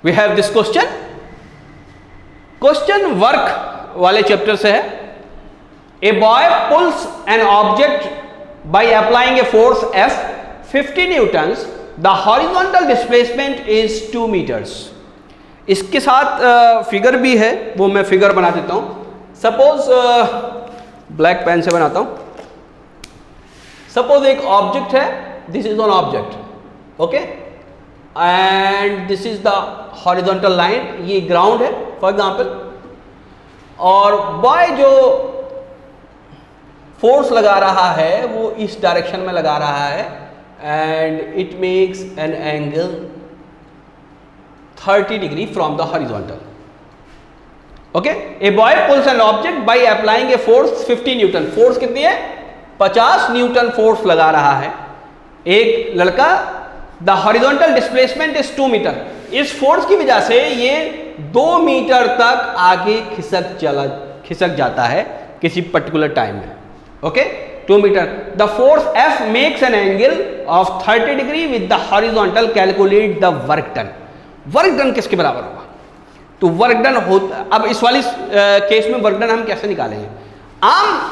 We have this question work वाले chapter से है। A boy pulls an object by applying a force F 50 newtons, the horizontal displacement is 2 meters. इसके साथ figure भी है, वो मैं फिगर बना देता हूं। सपोज ब्लैक पेन से बनाता हूं। सपोज एक ऑब्जेक्ट है, this is on object, okay, and this is the horizontal line, ये ग्राउंड है फॉर एग्जांपल, और बॉय जो फोर्स लगा रहा है वो इस डायरेक्शन में लगा रहा है, and it makes an angle 30 degree from the horizontal, okay. A boy pulls an object by applying a force 50 newton. Force कितनी है? 50 न्यूटन फोर्स लगा रहा है एक लड़का। The horizontal displacement is 2 meter. इस फोर्स की वजह से ये 2 मीटर तक आगे खिसक जाता है किसी पर्टिकुलर टाइम में, okay, 2 meter. The force F makes an angle of 30 degree with the horizontal. Calculate the work done. Work done किसके बराबर होगा? तो वर्क डन होता, अब इस वाली केस में वर्क डन हम कैसे निकालेंगे? आम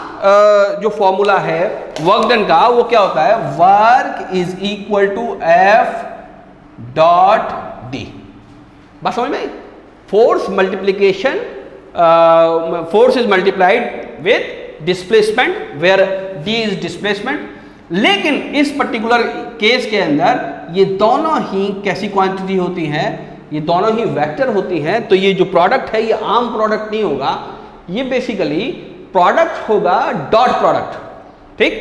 जो फॉर्मूला है वर्क डन का वो क्या होता है? Work is equal to F dot D. बात समझ में? Force multiplication, force is multiplied with displacement where D is displacement. लेकिन इस पर्टिकुलर केस के अंदर ये दोनों ही कैसी क्वांटिटी होती हैं? ये दोनों ही वेक्टर होती हैं। तो ये जो प्रोडक्ट है ये आम प्रोडक्ट नहीं होगा, ये बेसिकली प्रोडक्ट होगा डॉट प्रोडक्ट, ठीक।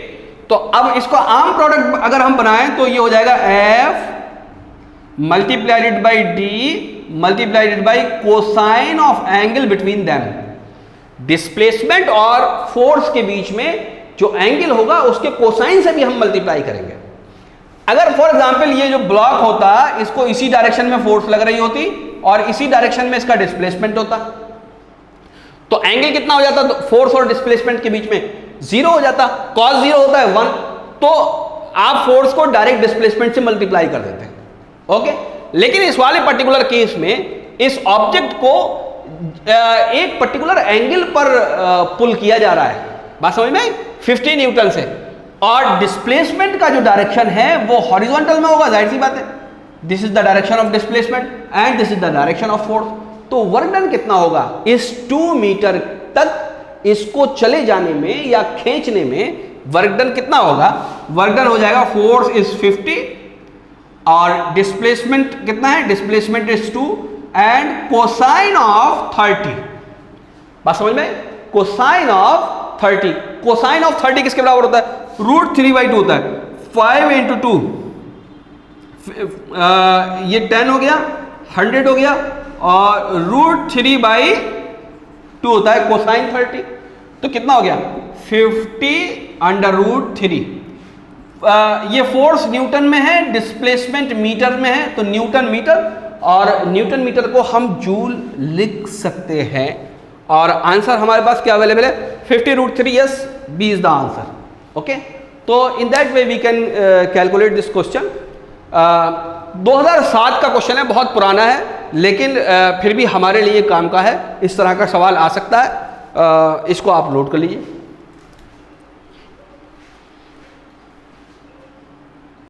तो अब इसको आम प्रोडक्ट अगर हम बनाएं तो ये हो जाएगा F multiplied by D multiplied by cosine of angle between them. Displacement और फोर्स के बीच में जो एंगल होगा उसके कोसाइन से भी हम मल्टीप्लाई करेंगे। अगर फॉर एग्जांपल ये जो ब्लॉक होता, इसको इसी डायरेक्शन में फोर्स लग रही होती और इसी डायरेक्शन में इसका डिस्प्लेसमेंट होता, तो एंगल कितना हो जाता? फोर्स और डिस्प्लेसमेंट के बीच में 0 हो जाता। कॉस 0 होता है 1, तो आप फोर्स को डायरेक्ट डिस्प्लेसमेंट से मल्टीप्लाई कर देते हैं, ओके। लेकिन इस वाले पर्टिकुलर केस में इस ऑब्जेक्ट को एक पर्टिकुलर एंगल पर पुल किया जा रहा है, बात समझ में? 50 न्यूटन से, और डिस्प्लेसमेंट का जो डायरेक्शन है वो हॉरिजॉन्टल में होगा, जाहिर सी बात है। This is the direction of displacement and this is the direction of force. तो वर्क डन कितना होगा? इस 2 मीटर तक इसको चले जाने में या खींचने में वर्क डन कितना होगा? वर्क डन हो जाएगा फोर्स इज 50 और डिस्प्लेसमेंट कितना है? Displacement is 2 and cosine of 30। बात समझ में? Cosine of 30। कोसाइन ऑफ 30 किसके बराबर होता है? √3/2 होता है। 5 into 2 ये 10 हो गया, 100 हो गया, और √3/2 होता है कोसाइन 30। तो कितना हो गया? 50/√3। ये फोर्स न्यूटन में है, डिस्प्लेसमेंट मीटर में है, तो न्यूटन मीटर, और न्यूटन मीटर को हम जूल लिख सकते हैं। और आंसर हमारे पास क्या अवेलेबल है? 50√3। Yes, B is the answer, okay. तो in that way we can calculate this question. 2007 का क्वेश्चन है, बहुत पुराना है, लेकिन फिर भी हमारे लिए काम का है। इस तरह का सवाल आ सकता है, इसको आप नोट कर लीजिए।